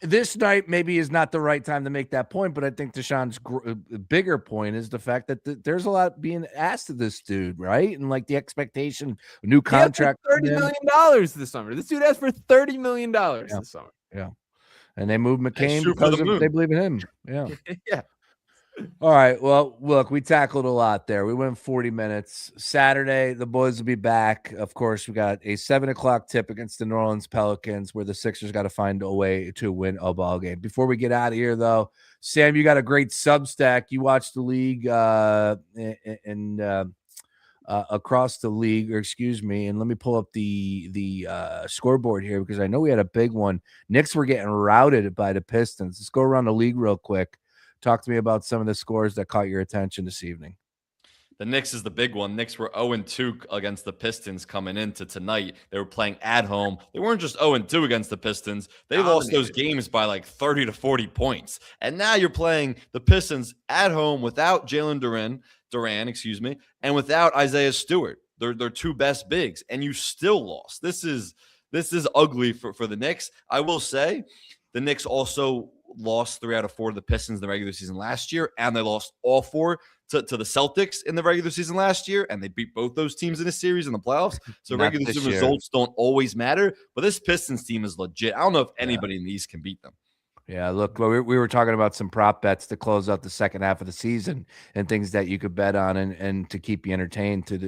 This night maybe is not the right time to make that point, but I think Deshaun's bigger point is the fact that there's a lot being asked of this dude, right? And like the expectation, new contract,
$30 million this summer. This dude asked for $30 million this summer.
Yeah. And they moved McCain because they believe in him. Yeah.
Yeah.
All right. Well, look, we tackled a lot there. We went 40 minutes. Saturday, the boys will be back. Of course, we got a 7:00 tip against the New Orleans Pelicans where the Sixers got to find a way to win a ball game. Before we get out of here, though, Sam, you got a great Substack. You watched the league across the league, or excuse me, and let me pull up the scoreboard here because I know we had a big one. Knicks were getting routed by the Pistons. Let's go around the league real quick. Talk to me about some of the scores that caught your attention this evening.
The Knicks is the big one. Knicks were 0-2 against the Pistons coming into tonight. They were playing at home. They weren't just 0-2 against the Pistons. They lost those games by like 30 to 40 points. And now you're playing the Pistons at home without Jalen Duran, and without Isaiah Stewart. They're two best bigs, and you still lost. This is ugly for the Knicks. I will say the Knicks also lost 3 out of 4 to the Pistons in the regular season last year, and they lost all 4 to the Celtics in the regular season last year, and they beat both those teams in a series in the playoffs. So regular season results don't always matter, but this Pistons team is legit. I don't know if anybody in the East can beat them.
Yeah, look, we were talking about some prop bets to close out the second half of the season and things that you could bet on and to keep you entertained to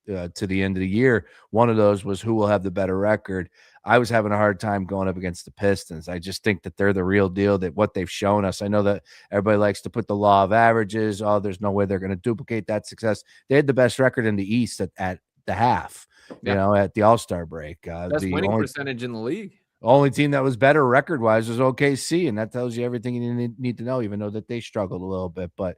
the end of the year. One of those was who will have the better record. I was having a hard time going up against the Pistons. I just think that they're the real deal, that what they've shown us. I know that everybody likes to put the law of averages. Oh, there's no way they're going to duplicate that success. They had the best record in the East at the half, at the All-Star break.
Best winning percentage in the league.
Only team that was better record-wise was OKC, and that tells you everything you need to know, even though that they struggled a little bit. But,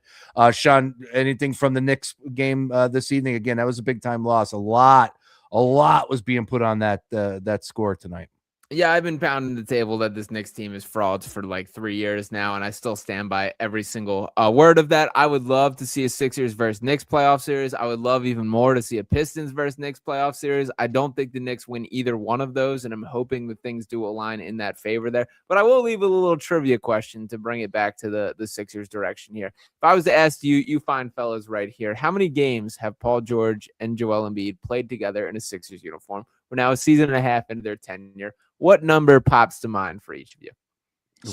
Sean, anything from the Knicks game this evening? Again, that was a big-time loss. A lot was being put on that score tonight.
Yeah, I've been pounding the table that this Knicks team is frauds for like 3 years now, and I still stand by every single word of that. I would love to see a Sixers versus Knicks playoff series. I would love even more to see a Pistons versus Knicks playoff series. I don't think the Knicks win either one of those, and I'm hoping that things do align in that favor there. But I will leave a little trivia question to bring it back to the Sixers direction here. If I was to ask you fine fellas right here, how many games have Paul George and Joel Embiid played together in a Sixers uniform? We're now a season and a half into their tenure. What number pops to mind for each of you?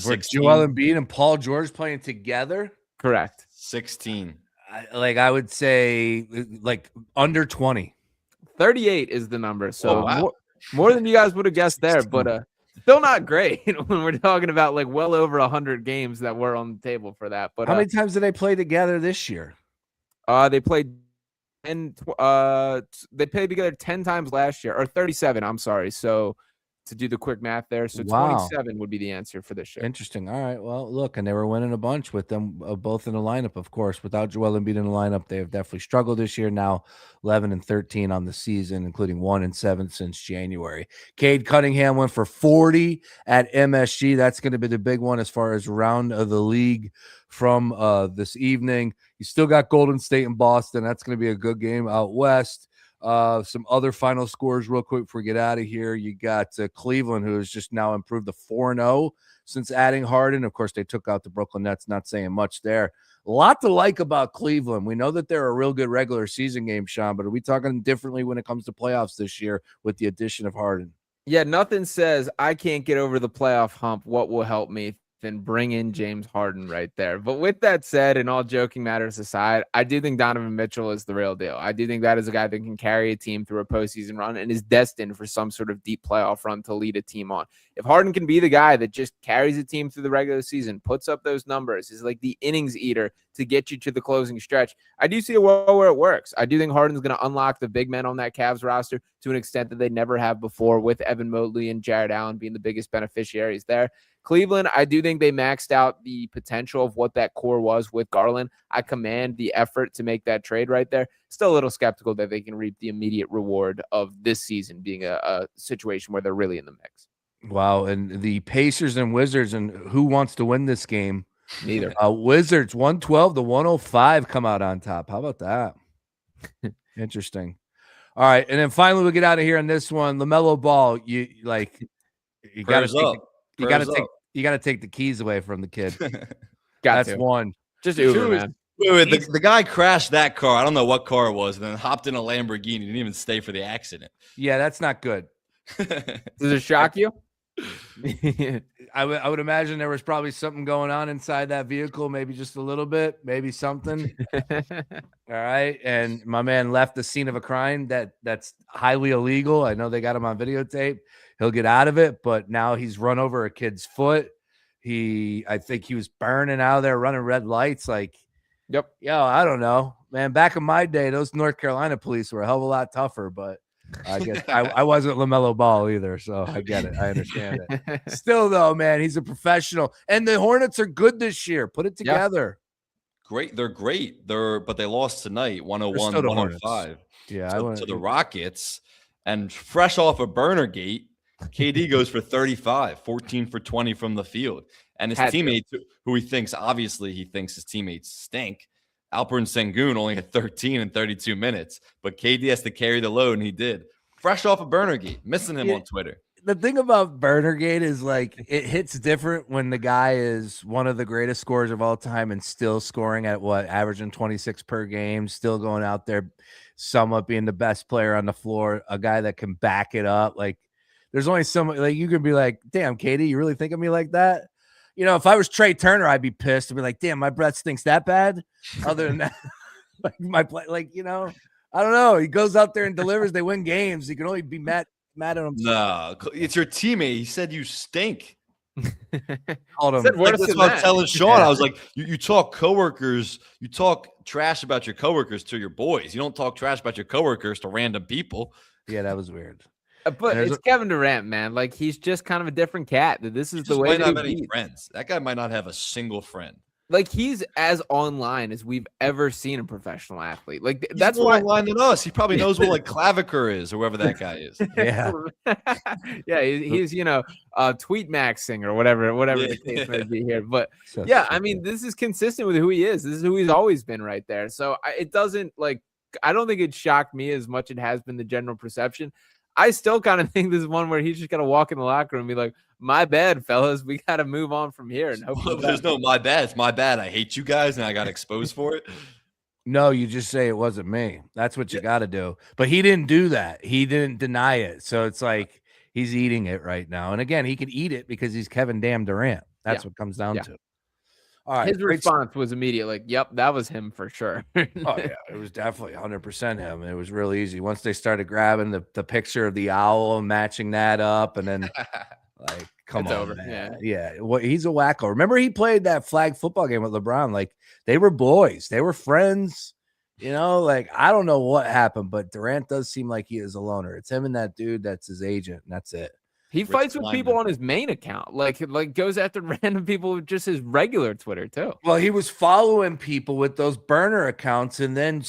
For Joel Embiid and Paul George playing together?
Correct.
16.
I would say like under 20.
38 is the number. So more than you guys would have guessed there, but still not great when we're talking about like well over 100 games that were on the table for that. But
how many times did they play together this year?
They played they played together 10 times last year, or 37. I'm sorry. So to do the quick math there, so 27 would be the answer for this show.
Interesting. All right. Well, look, and they were winning a bunch with them both in the lineup. Of course, without Joel Embiid in the lineup, they have definitely struggled this year. Now 11-13 on the season, including 1-7 since January. Cade Cunningham went for 40 at MSG. That's going to be the big one as far as round of the league from this evening. You still got Golden State and Boston. That's going to be a good game out west. Some other final scores real quick before we get out of here. You got Cleveland, who has just now improved to 4-0 since adding Harden. Of course, they took out the Brooklyn Nets, not saying much there. A lot to like about Cleveland. We know that they're a real good regular season game, Sean, but are we talking differently when it comes to playoffs this year with the addition of Harden?
Yeah, nothing says I can't get over the playoff hump. What will help me? Then bring in James Harden right there. But with that said, and all joking matters aside, I do think Donovan Mitchell is the real deal. I do think that is a guy that can carry a team through a postseason run and is destined for some sort of deep playoff run to lead a team on. If Harden can be the guy that just carries a team through the regular season, puts up those numbers, is like the innings eater to get you to the closing stretch. I do see a world where it works. I do think Harden's going to unlock the big men on that Cavs roster to an extent that they never have before, with Evan Mobley and Jared Allen being the biggest beneficiaries there. Cleveland, I do think they maxed out the potential of what that core was with Garland. I commend the effort to make that trade right there. Still a little skeptical that they can reap the immediate reward of this season being a situation where they're really in the mix.
Wow. And the Pacers and Wizards, and who wants to win this game?
Neither.
Wizards 112-105 come out on top. How about that? Interesting. All right. And then finally we'll get out of here on this one. LaMelo Ball, you gotta take the keys away from the kid. That's one.
Just Uber, man.
Wait, the guy crashed that car. I don't know what car it was, and then hopped in a Lamborghini. Didn't even stay for the accident.
Yeah, that's not good.
Does it shock you?
I would imagine there was probably something going on inside that vehicle, maybe just a little bit, maybe something. All right. And my man left the scene of a crime that's highly illegal. I know they got him on videotape. He'll get out of it, but now he's run over a kid's foot. I think he was burning out of there, running red lights. Like,
yep.
I don't know, man. Back in my day, those North Carolina police were a hell of a lot tougher, but I guess I wasn't LaMelo Ball either, so I get it. I understand it. Still, though, man, he's a professional, and the Hornets are good this year. Put it together.
Great, they're great. But they lost tonight, 101-105.
Yeah,
to the Rockets, and fresh off a burner gate, KD goes for 35, 14 for 20 from the field, and his teammates, who he thinks his teammates stink. Alperen Sengun only had 13 in 32 minutes, but KD has to carry the load, and he did. Fresh off a burner gate, missing him on Twitter.
The thing about Barnard is like it hits different when the guy is one of the greatest scorers of all time and still scoring at averaging 26 per game, still going out there, somewhat being the best player on the floor, a guy that can back it up. Like there's only so much, like you could be like, damn, Katie, you really think of me like that? If I was Trey Turner, I'd be pissed and be like, damn, my breath stinks that bad. Other than that, I don't know. He goes out there and delivers. They win games. He can only be mad at him.
No, it's your teammate. He said you stink.
Called him.
That's what I was telling Sean. I was like, you talk coworkers, you talk trash about your coworkers to your boys. You don't talk trash about your coworkers to random people.
Yeah, that was weird.
But it's Kevin Durant, man. Like he's just kind of a different cat. This is the way.
Might not have any friends. That guy might not have a single friend.
Like he's as online as we've ever seen a professional athlete. Like
he's
that's
more
why
online than us. He probably knows what like clavicle is, or whoever that guy is.
Yeah,
yeah. He's tweet maxing or whatever the case may be here. But I mean, this is consistent with who he is. This is who he's always been right there. So it doesn't I don't think it shocked me as much as it has been the general perception. I still kind of think this is one where he's just got to walk in the locker room and be like, my bad, fellas. We got to move on from here. And
there's no my bad. It's my bad. I hate you guys and I got exposed for it.
No, you just say it wasn't me. That's what you got to do. But he didn't do that. He didn't deny it. So it's like he's eating it right now. And again, he can eat it because he's Kevin Damn Durant. That's what comes down to. All right.
His response was immediate. Like, yep, that was him for sure.
Oh, yeah. It was definitely 100% him. It was really easy. Once they started grabbing the picture of the owl and matching that up, and then come on, over. Man. Yeah. Well, he's a wacko. Remember he played that flag football game with LeBron. Like, they were boys. They were friends. I don't know what happened, but Durant does seem like he is a loner. It's him and that dude that's his agent, and that's it.
He fights with people on his main account, like goes after random people with just his regular Twitter too.
Well, he was following people with those burner accounts, and then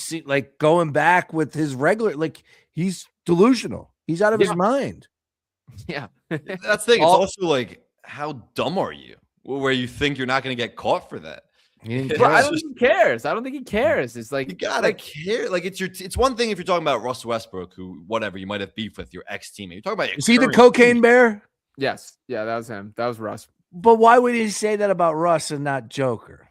going back with his regular. Like he's delusional. He's out of his mind.
Yeah,
that's the thing. It's also like, how dumb are you? Where you think you're not going to get caught for that?
I don't think he cares. I don't think he cares. It's like
you gotta care. Like it's one thing if you're talking about Russell Westbrook, who whatever you might have beef with your ex teammate. You're talking about
is he the cocaine bear?
Yes, yeah, that was him. That was Russ.
But why would he say that about Russ and not Joker?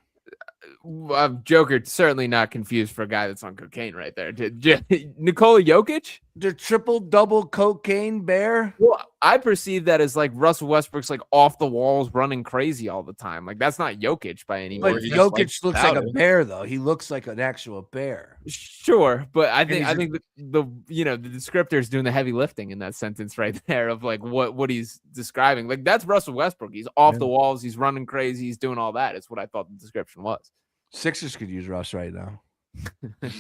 Joker certainly not confused for a guy that's on cocaine right there. Nikola Jokic,
the triple-double cocaine bear.
Well, I perceive that as like Russell Westbrook's like off the walls, running crazy all the time. Like that's not Jokic by any means.
But Jokic looks like a bear, though. He looks like an actual bear.
Sure, but I think the descriptor is doing the heavy lifting in that sentence right there of like what he's describing. Like that's Russell Westbrook. He's off the walls. He's running crazy. He's doing all that. It's what I thought the description was.
Sixers could use Russ right now.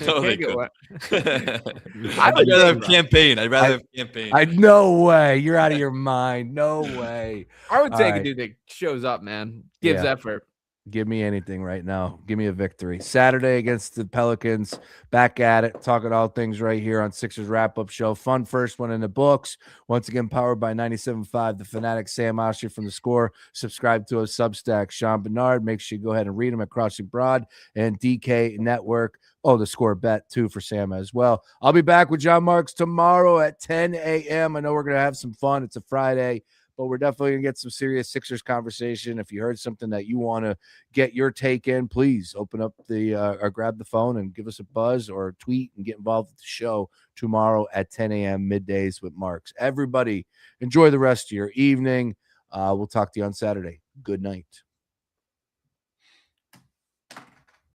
No, they
Can't get
could.
what-
I'd rather have campaign. I'd rather have campaign.
No way. You're out of your mind. No way.
I would
All
take
right.
a dude that shows up, man. Gives
Yeah.
effort.
Give me anything right now. Give me a victory. Saturday against the Pelicans. Back at it. Talking all things right here on Sixers Wrap-Up Show. Fun first one in the books. Once again, powered by 97.5, The Fanatic, Sam Oshtry from The Score. Subscribe to his Substack, Sean Barnard. Make sure you go ahead and read him at Crossing Broad and DK Network. Oh, The Score Bet, too, for Sam as well. I'll be back with John Marks tomorrow at 10 a.m. I know we're going to have some fun. It's a Friday, but we're definitely going to get some serious Sixers conversation. If you heard something that you want to get your take in, please open up the or grab the phone and give us a buzz or tweet and get involved with the show tomorrow at 10 a.m. middays with Marks. Everybody, enjoy the rest of your evening. We'll talk to you on Saturday. Good night.